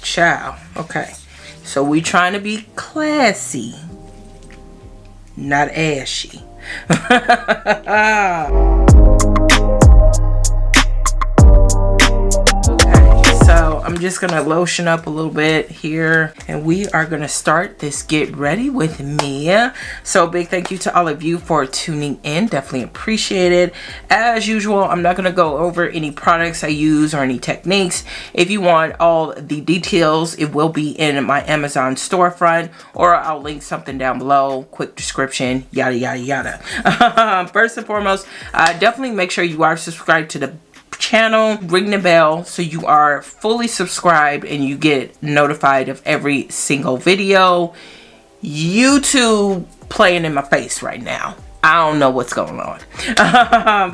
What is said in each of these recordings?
Child. Okay. So we trying to be classy, not ashy. So I'm just gonna lotion up a little bit here, and we are gonna start this get ready with me. So big thank you to all of you for tuning in. Definitely appreciate it. As usual, I'm not gonna go over any products I use or any techniques. If you want all the details, it will be in my Amazon storefront, or I'll link something down below, quick description, yada yada yada. First and foremost, definitely make sure you are subscribed to the channel, ring the bell so you are fully subscribed and you get notified of every single video. YouTube playing in my face right now. I don't know what's going on.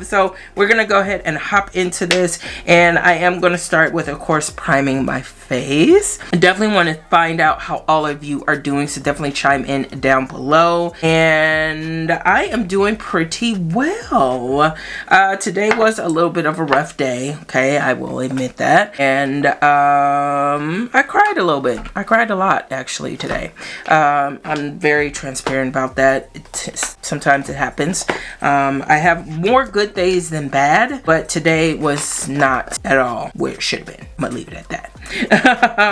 So we're gonna go ahead and hop into this, and I am gonna start with, of course, priming my face. I definitely want to find out how all of you are doing, so definitely chime in down below. And I am doing pretty well. Today was a little bit of a rough day, okay, I will admit that. And I cried a little bit. I cried a lot actually today. I'm very transparent about that. Sometimes it happens. I have more good days than bad, but today was not at all where it should have been. I'm gonna leave it at that.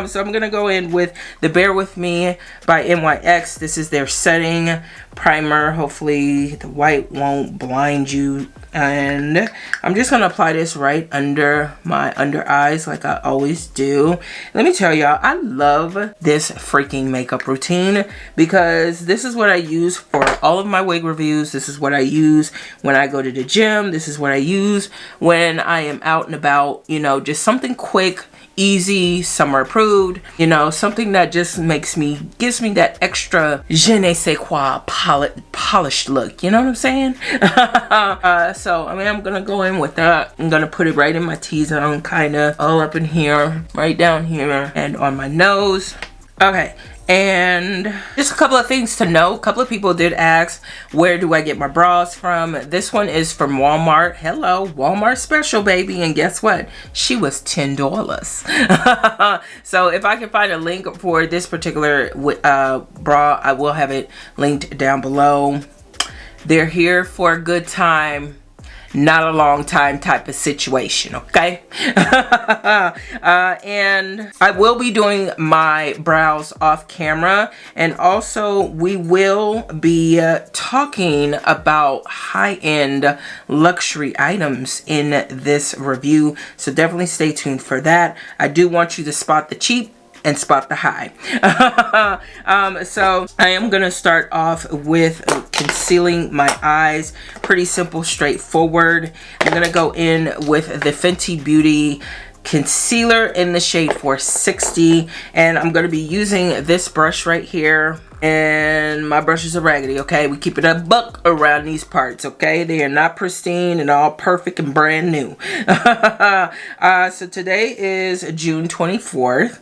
So I'm gonna go in with the Bear With Me by NYX. This is their setting primer. Hopefully the white won't blind you. And I'm just gonna apply this right under my under eyes like I always do. Let me tell y'all, I love this freaking makeup routine because this is what I use for all of my wig reviews. This is what I use when I go to the gym. This is what I use when I am out and about, you know, just something quick, easy, summer approved, you know, something that just gives me that extra je ne sais quoi polished look, you know what I'm saying? So I mean, I'm gonna go in with that. I'm gonna put it right in my T-zone, kind of all up in here, right down here, and on my nose. Okay. And just a couple of things to know. A couple of people did ask, where do I get my bras from? This one is from Walmart. Hello, Walmart special, baby. And guess what? She was $10. So if I can find a link for this particular bra, I will have it linked down below. They're here for a good time, not a long time type of situation, okay? And I will be doing my brows off camera, and also we will be talking about high-end luxury items in this review, so definitely stay tuned for that. I do want you to spot the cheap and spot the high. So I am gonna start off with concealing my eyes. Pretty simple, straightforward. I'm gonna go in with the Fenty Beauty concealer in the shade 460, and I'm gonna be using this brush right here. And my brushes are raggedy, okay? We keep it a buck around these parts, okay? They are not pristine and all perfect and brand new. So today is June 24th.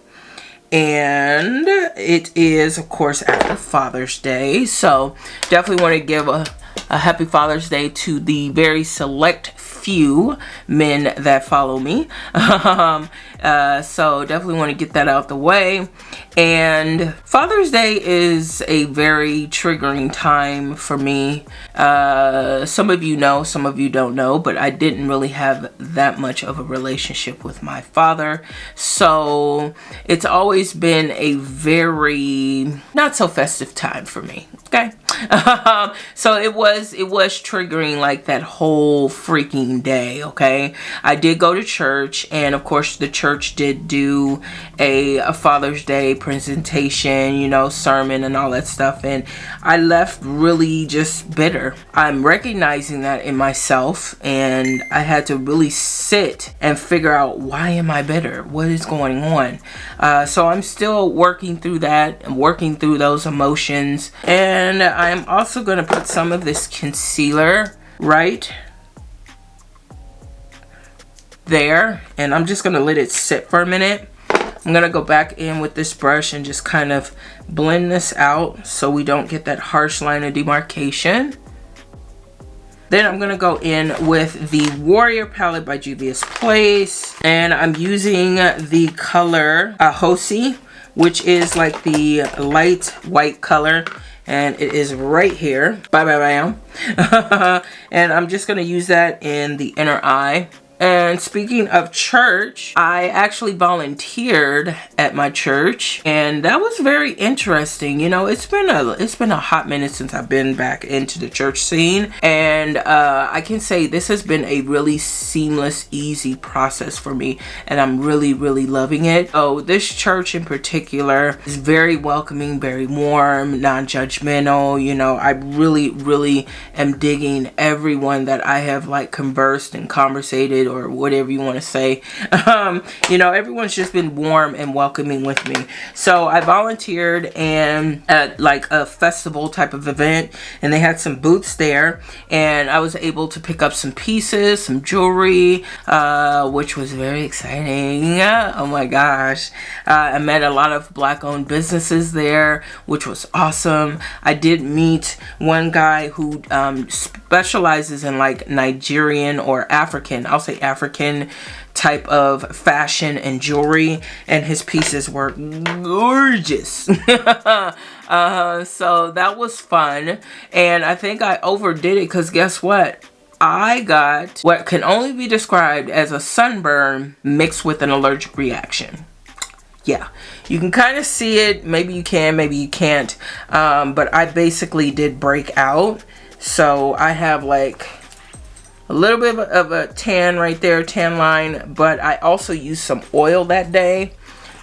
And it is, of course, after Father's Day. So definitely want to give a happy Father's Day to the very select few men that follow me. So definitely want to get that out the way. And Father's Day is a very triggering time for me. Some of you know, some of you don't know, but I didn't really have that much of a relationship with my father. So it's always been a very not so festive time for me, okay? So it was triggering like that whole freaking day, okay? I did go to church, and of course the church did do a Father's Day presentation, you know, sermon and all that stuff, and I left really just bitter. I'm recognizing that in myself, and I had to really sit and figure out, why am I bitter? What is going on? So I'm still working through that and working through those emotions, and I'm also going to put some of this concealer right there, and I'm just going to let it sit for a minute. I'm going to go back in with this brush and just kind of blend this out so we don't get that harsh line of demarcation. Then I'm gonna go in with the Warrior palette by Juvia's Place, and I'm using the color Hosi, which is like the light white color, and it is right here. Bye bye bye. And I'm just gonna use that in the inner eye. And speaking of church, I actually volunteered at my church, and that was very interesting. You know, it's been a hot minute since I've been back into the church scene, and I can say this has been a really seamless, easy process for me, and I'm really loving it. Oh, this church in particular is very welcoming, very warm, non-judgmental. You know, I really am digging everyone that I have like conversed and conversated, or whatever you want to say. You know, everyone's just been warm and welcoming with me. So I volunteered and at like a festival type of event, and they had some booths there, and I was able to pick up some pieces, some jewelry, which was very exciting. Oh my gosh. I met a lot of black owned businesses there, which was awesome. I did meet one guy who specializes in like Nigerian or African, I'll say African type of fashion and jewelry, and his pieces were gorgeous. So that was fun, and I think I overdid it because guess what? I got what can only be described as a sunburn mixed with an allergic reaction. Yeah, you can kind of see it. Maybe you can, maybe you can't. But I basically did break out. So I have like a little bit of a tan right there, tan line. But I also used some oil that day.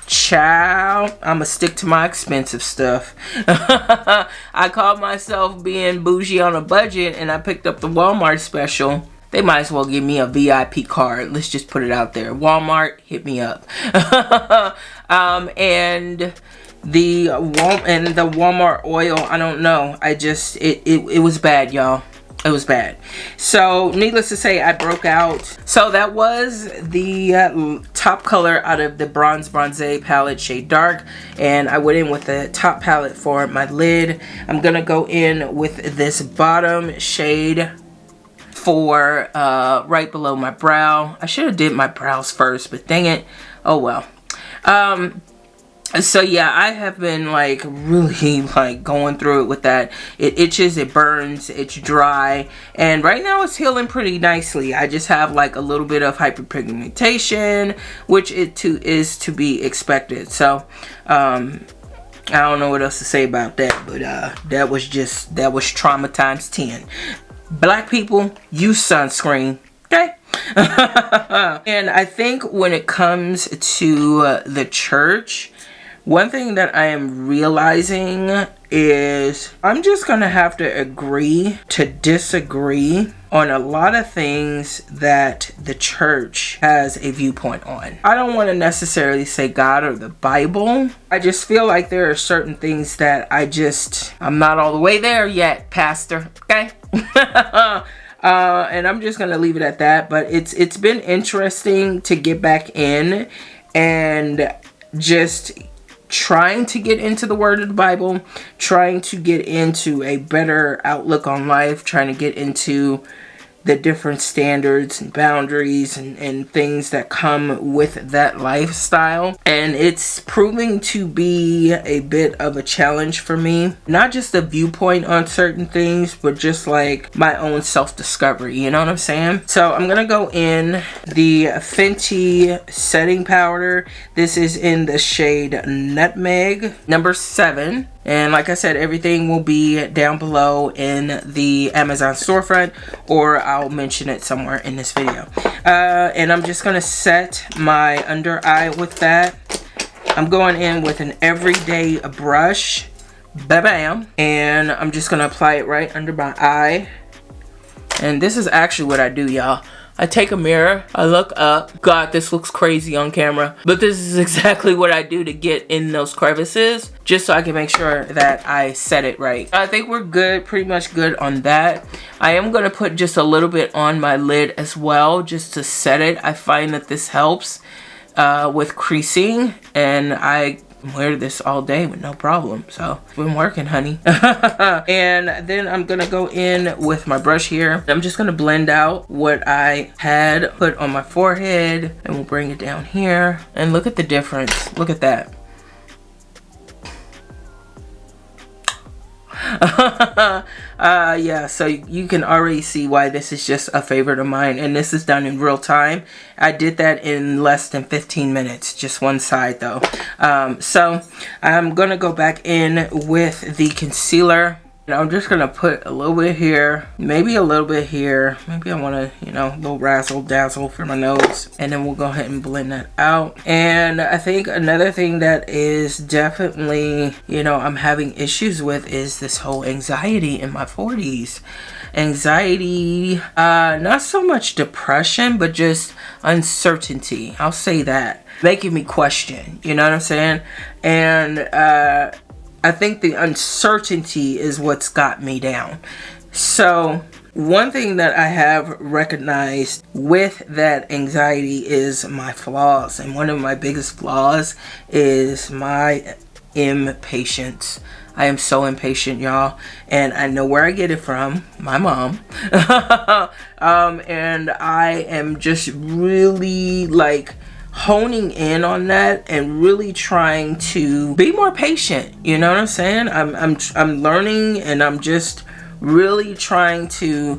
Child, I'ma stick to my expensive stuff. I called myself being bougie on a budget, and I picked up the Walmart special. They might as well give me a VIP card. Let's just put it out there. Walmart, hit me up. And the Walmart oil, I don't know. It was bad, y'all. It was bad. So needless to say, I broke out. So that was the top color out of the Bronzee palette, shade dark, and I went in with the top palette for my lid. I'm gonna go in with this bottom shade for right below my brow. I should have did my brows first, but dang it, oh well. So yeah, I have been like really like going through it with that. It itches, it burns, it's dry, and right now it's healing pretty nicely. I just have like a little bit of hyperpigmentation, which is to be expected. So I don't know what else to say about that, but that was trauma times 10. Black people, use sunscreen, okay? And I think when it comes to the church, one thing that I am realizing is I'm just gonna have to agree to disagree on a lot of things that the church has a viewpoint on. I don't want to necessarily say God or the Bible. I just feel like there are certain things that I'm not all the way there yet, Pastor, okay? And I'm just gonna leave it at that. But it's been interesting to get back in and just trying to get into the word of the Bible, trying to get into a better outlook on life, trying to get into the different standards and boundaries and things that come with that lifestyle. And it's proving to be a bit of a challenge for me. Not just a viewpoint on certain things, but just like my own self-discovery, you know what I'm saying? So I'm gonna go in the Fenty setting powder. This is in the shade Nutmeg, number 7. And like I said, everything will be down below in the Amazon storefront, or I'll mention it somewhere in this video. And I'm just gonna set my under eye with that. I'm going in with an everyday brush, bam, and I'm just gonna apply it right under my eye. And this is actually what I do, y'all. I take a mirror, I look up. God, this looks crazy on camera, but this is exactly what I do to get in those crevices, just so I can make sure that I set it right. I think we're good, pretty much good on that. I am gonna put just a little bit on my lid as well, just to set it. I find that this helps with creasing, and I wear this all day with no problem. So it's been working, honey. And then I'm gonna go in with my brush here. I'm just gonna blend out what I had put on my forehead, and we'll bring it down here. And look at the difference. Look at that. Yeah, so you can already see why this is just a favorite of mine, and this is done in real time. I did that in less than 15 minutes, just one side though. So I'm gonna go back in with the concealer. I'm just gonna put a little bit here, maybe a little bit here. Maybe I want to, you know, a little razzle dazzle for my nose, and then we'll go ahead and blend that out. And I think another thing that is definitely, you know, I'm having issues with is this whole anxiety in my 40s. Anxiety, not so much depression, but just uncertainty. I'll say that, making me question. You know what I'm saying? And I think the uncertainty is what's got me down. So one thing that I have recognized with that anxiety is my flaws. And one of my biggest flaws is my impatience. I am so impatient, y'all. And I know where I get it from. My mom. And I am just really like honing in on that and really trying to be more patient. You know what I'm saying? I'm learning, and I'm just really trying to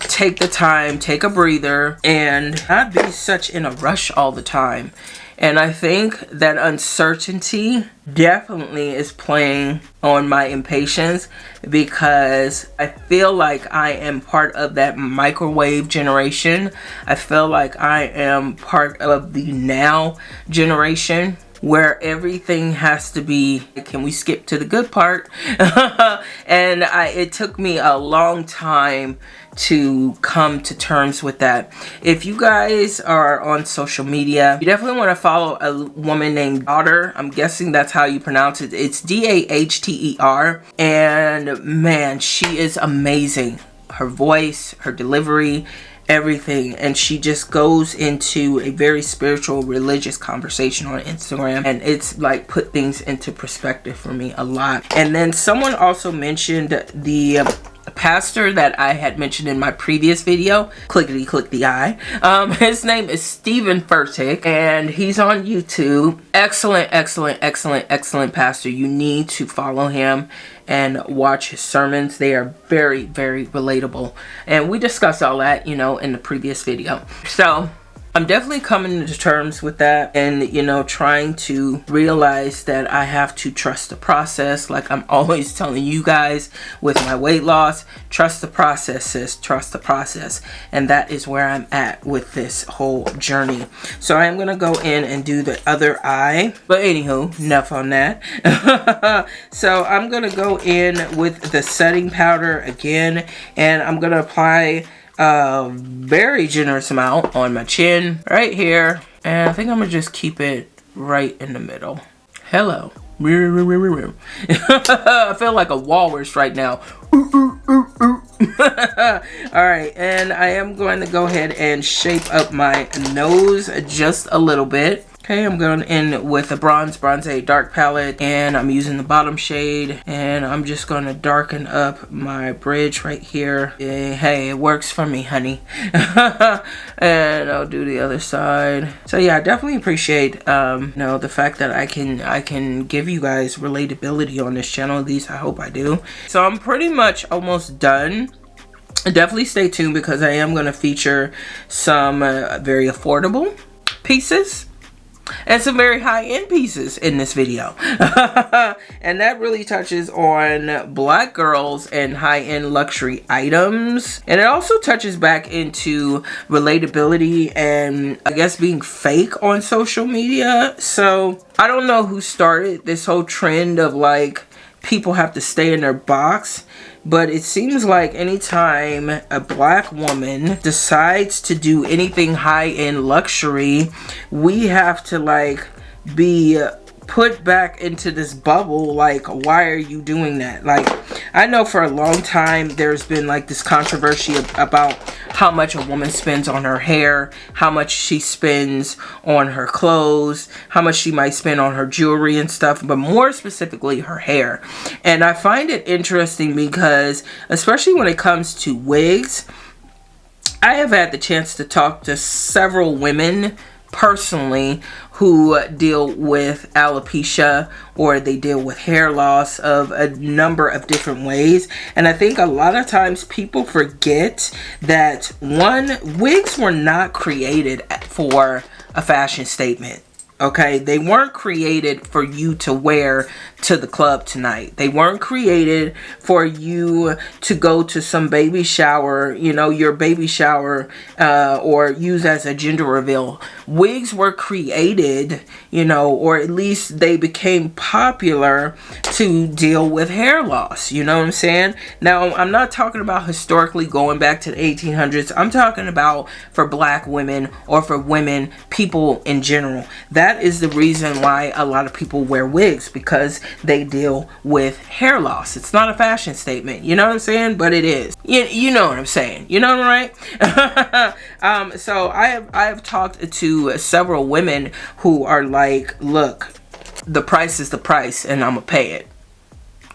take the time, take a breather, and not be such in a rush all the time. And I think that uncertainty definitely is playing on my impatience, because I feel like I am part of that microwave generation. I feel like I am part of the now generation, where everything has to be, can we skip to the good part? And it took me a long time to come to terms with that. If you guys are on social media, you definitely want to follow a woman named Daughter. I'm guessing that's how you pronounce it. It's Dahter. And man, she is amazing. Her voice, her delivery, everything. And she just goes into a very spiritual, religious conversation on Instagram, and it's like put things into perspective for me a lot. And then someone also mentioned the pastor that I had mentioned in my previous video, clickety click the eye. His name is Stephen Furtick, and he's on YouTube. Excellent pastor. You need to follow him and watch his sermons. They are very, very relatable, and we discussed all that, you know, in the previous video. So I'm definitely coming to terms with that, and, you know, trying to realize that I have to trust the process. Like I'm always telling you guys with my weight loss, trust the process, sis, trust the process. And that is where I'm at with this whole journey. So I am going to go in and do the other eye. But anywho, enough on that. So I'm going to go in with the setting powder again, and I'm going to apply a very generous amount on my chin right here, and I think I'm gonna just keep it right in the middle. Hello. I feel like a walrus right now. Alright, and I am going to go ahead and shape up my nose just a little bit. Okay, I'm going in with a Bronzee dark palette, and I'm using the bottom shade, and I'm just going to darken up my bridge right here. Hey, it works for me, honey. And I'll do the other side. So yeah, I definitely appreciate you know, the fact that I can give you guys relatability on this channel. At least I hope I do. So I'm pretty much almost done. Definitely stay tuned, because I am going to feature some very affordable pieces and some very high-end pieces in this video. And that really touches on black girls and high-end luxury items, and it also touches back into relatability and I guess being fake on social media. So I don't know who started this whole trend of like people have to stay in their box, but it seems like anytime a black woman decides to do anything high-end luxury, we have to like be put back into this bubble. Like, why are you doing that? Like, I know for a long time there's been like this controversy about how much a woman spends on her hair, how much she spends on her clothes, how much she might spend on her jewelry and stuff, but more specifically her hair. And I find it interesting because, especially when it comes to wigs, I have had the chance to talk to several women personally who deal with alopecia, or they deal with hair loss of a number of different ways. And I think a lot of times people forget that, one, wigs were not created for a fashion statement. Okay, they weren't created for you to wear to the club tonight. They weren't created for you to go to some baby shower, you know, your baby shower, or use as a gender reveal. Wigs were created, you know, or at least they became popular to deal with hair loss. You know what I'm saying? Now, I'm not talking about historically going back to the 1800s. I'm talking about for black women, or for women, people in general. That is the reason why a lot of people wear wigs, because they deal with hair loss. It's not a fashion statement, you know what I'm saying? But it is. You know what I'm saying? You know what I'm right? So I have talked to several women who are like, look, the price is the price and I'm gonna pay it.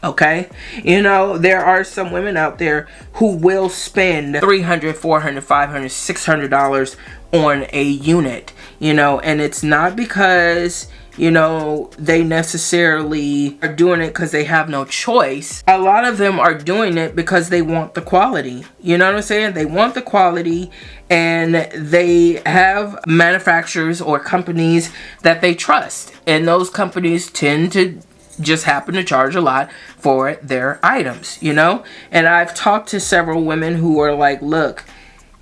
Okay, you know, there are some women out there who will spend $300, $400, $500, $600 on a unit, you know, and it's not because, you know, they necessarily are doing it because they have no choice. A lot of them are doing it because they want the quality. You know what I'm saying? They want the quality, and they have manufacturers or companies that they trust, and those companies tend to just happen to charge a lot for their items, you know. And I've talked to several women who are like, look,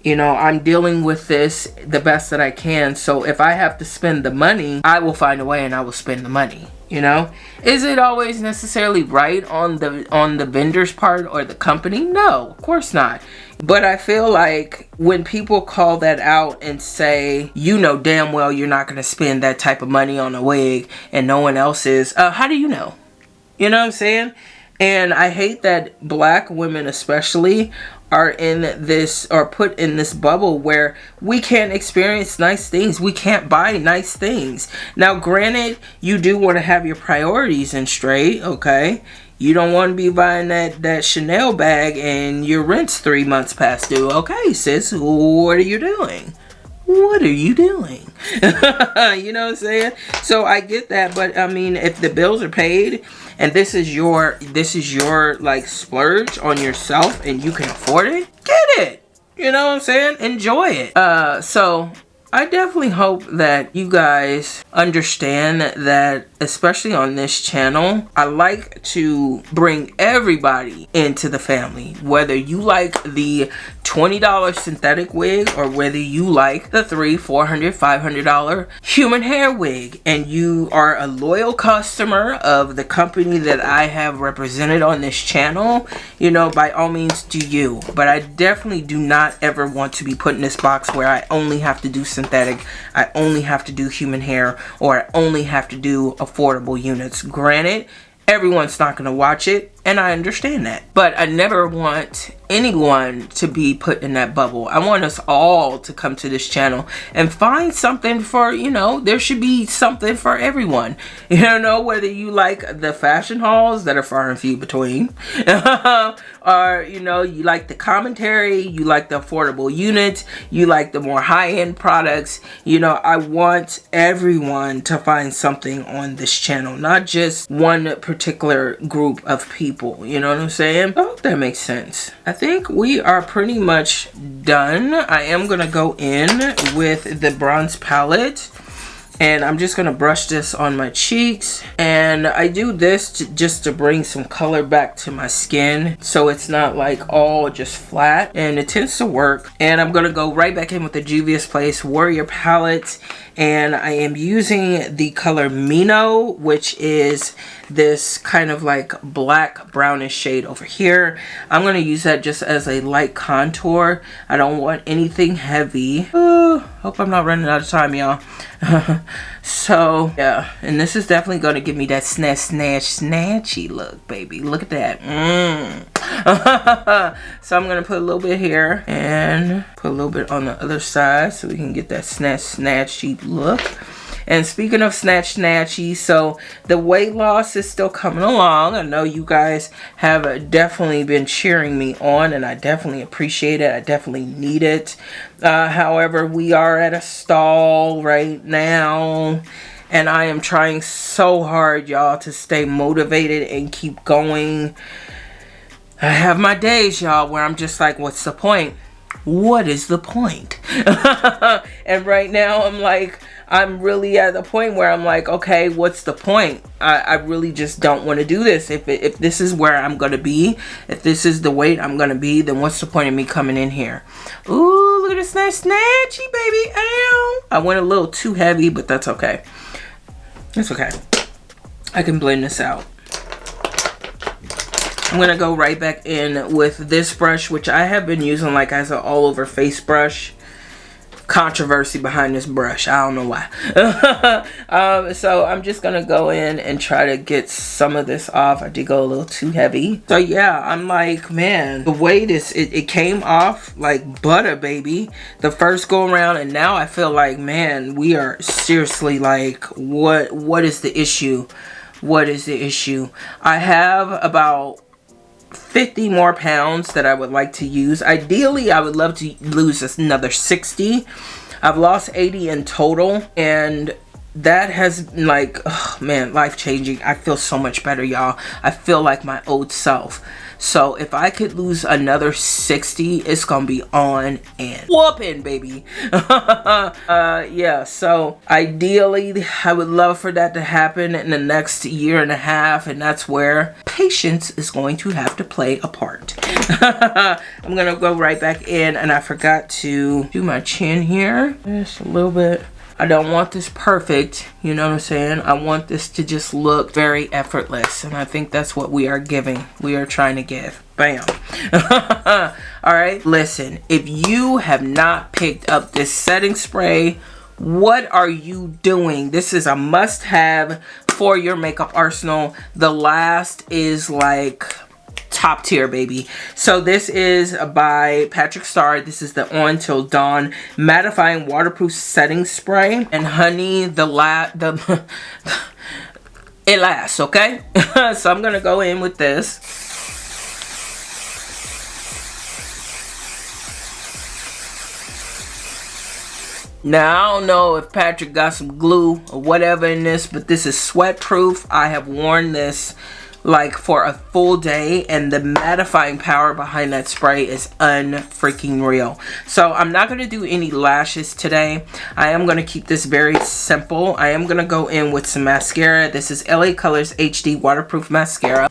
you know, I'm dealing with this the best that I can, so if I have to spend the money, I will find a way and I will spend the money, you know. Is it always necessarily right on the vendor's part or the company? No, of course not. But I feel like when people call that out and say, you know damn well you're not going to spend that type of money on a wig and no one else is, how do you know? You know what I'm saying? And I hate that black women especially are in this, or put in this bubble where we can't experience nice things. We can't buy nice things. Now, granted, you do want to have your priorities in straight, okay? You don't want to be buying that Chanel bag and your rent's 3 months past due. Okay, sis, what are you doing? What are you doing? You know what I'm saying? So I get that, but I mean, if the bills are paid and this is your like splurge on yourself and you can afford it, get it. You know what I'm saying? Enjoy it. So I definitely hope that you guys understand that, especially on this channel, I like to bring everybody into the family. Whether you like the $20 synthetic wig or whether you like the $300, $400, $500 human hair wig, and you are a loyal customer of the company that I have represented on this channel, you know, by all means do you. But I definitely do not ever want to be put in this box where I only have to do synthetic, I only have to do human hair, or I only have to do affordable units. Granted, everyone's not going to watch it, and I understand that. But I never want anyone to be put in that bubble. I want us all to come to this channel and find something for, you know, there should be something for everyone. You know, whether you like the fashion hauls that are far and few between, or, you know, you like the commentary, you like the affordable units, you like the more high-end products. You know, I want everyone to find something on this channel, not just one particular group of people. You know what I'm saying? I hope that makes sense. I think we are pretty much done. I am gonna go in with the bronze palette, and I'm just gonna brush this on my cheeks, and I do this just to bring some color back to my skin so it's not like all just flat, and it tends to work. And I'm gonna go right back in with the Juvia's Place Warrior palette, and I am using the color Mino, which is this kind of like black brownish shade over here. I'm going to use that just as a light contour. I don't want anything heavy. Ooh, hope I'm not running out of time, y'all. So yeah, and this is definitely going to give me that snatchy look, baby. Look at that. So I'm going to put a little bit here and put a little bit on the other side so we can get that snatchy look. And speaking of snatchy, so the weight loss is still coming along. I know you guys have definitely been cheering me on, and I definitely appreciate it. I definitely need it. However, we are at a stall right now, and I am trying so hard, y'all, to stay motivated and keep going. I have my days, y'all, where I'm just like, what's the point? What is the point? And right now I'm like, I'm really at the point where I'm like, okay, what's the point? I really just don't want to do this. If this is where I'm going to be, if this is the weight I'm going to be, then what's the point of me coming in here? Ooh, look at this snatchy, baby. Ow. I went a little too heavy, but that's okay. It's okay. I can blend this out. I'm going to go right back in with this brush, which I have been using like as an all over face brush. Controversy behind this brush. I don't know why. So I'm just going to go in and try to get some of this off. I did go a little too heavy. So yeah, I'm like, man, the weight is, it came off like butter, baby, the first go around. And now I feel like, man, we are seriously like, what is the issue? What is the issue? I have about 50 more pounds that I would like to use. Ideally, I would love to lose another 60. I've lost 80 in total, and that has like, oh man, life-changing. I feel so much better, y'all. I feel like my old self. So if I could lose another 60, it's gonna be on and whooping, baby. Yeah, so ideally I would love for that to happen in the next year and a half, and that's where patience is going to have to play a part. I'm gonna go right back in, and I forgot to do my chin here just a little bit. I don't want this perfect, you know what I'm saying? I want this to just look very effortless, and I think that's what we are giving. We are trying to give. Bam. All right, listen, if you have not picked up this setting spray, what are you doing? This is a must-have for your makeup arsenal. The last is like top tier, baby. So this is by Passsstah. This is the On Till Dawn mattifying waterproof setting spray, and honey, it lasts, okay? So I'm gonna go in with this. Now, I don't know if Patrick got some glue or whatever in this, but this is sweat proof. I have worn this like for a full day, and the mattifying power behind that spray is unfreaking real. So I'm not going to do any lashes today. I am going to keep this very simple. I am going to go in with some mascara. This is LA Colors HD waterproof mascara.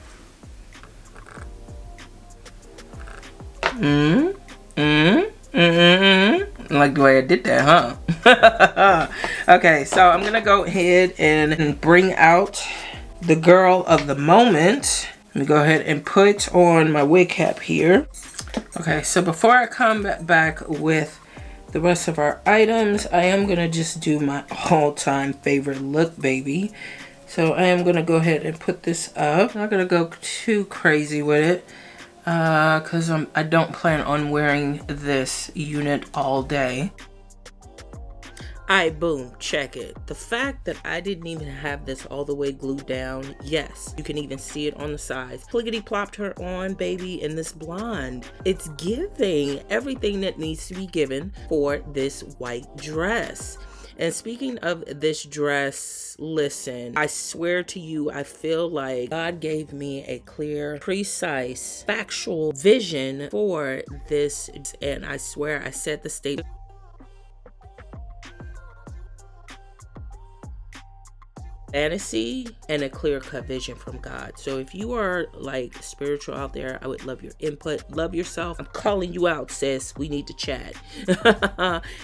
Like the way I did that, huh? Okay, so I'm gonna go ahead and bring out the girl of the moment. Let me go ahead and put on my wig cap here. Okay, so before I come back with the rest of our items, I am gonna just do my all-time favorite look, baby. So I am gonna go ahead and put this up. I'm not gonna go too crazy with it, because I don't plan on wearing this unit all day. Alright, boom, check it. The fact that I didn't even have this all the way glued down, yes, you can even see it on the sides. Pliggity plopped her on, baby, in this blonde. It's giving everything that needs to be given for this white dress. And speaking of this dress, listen, I swear to you, I feel like God gave me a clear, precise, factual vision for this, and I swear I set the stage. fantasy and a clear-cut vision from God. So if you are like spiritual out there, I would love your input. Love yourself. I'm calling you out, sis. We need to chat.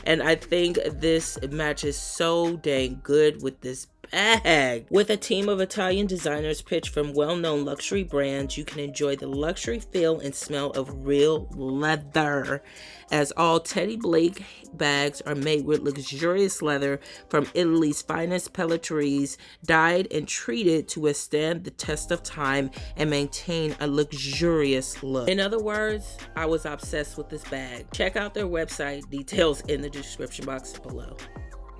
And I think this matches so dang good with this bag. With a team of Italian designers pitched from well-known luxury brands, you can enjoy the luxury feel and smell of real leather, as all Teddy Blake bags are made with luxurious leather from Italy's finest pelletries, dyed and treated to withstand the test of time and maintain a luxurious look. In other words, I was obsessed with this bag. Check out their website, details in the description box below.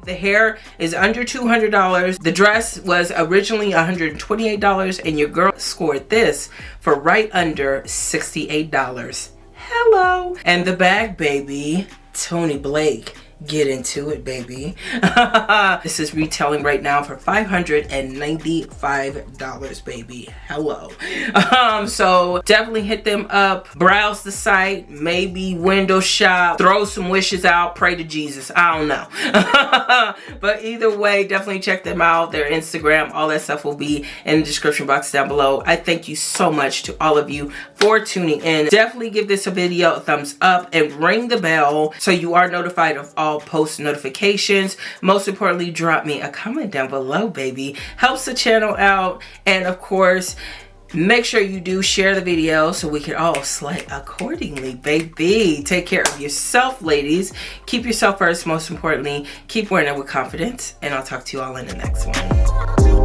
The hair is under $200. The dress was originally $128, and your girl scored this for right under $68. Hello. And the bag, baby, Tony Blake. Get into it, baby. This is retailing right now for $595, baby. Hello. So definitely hit them up, browse the site, maybe window shop, throw some wishes out, pray to Jesus. I don't know. But either way, definitely check them out. Their Instagram, all that stuff will be in the description box down below. I thank you so much to all of you for tuning in. Definitely give this a video a thumbs up and ring the bell so you are notified of all post notifications. Most importantly, drop me a comment down below, baby. Helps the channel out. And of course, make sure you do share the video so we can all slay accordingly, baby. Take care of yourself, ladies. Keep yourself first. Most importantly, keep wearing it with confidence. And I'll talk to you all in the next one.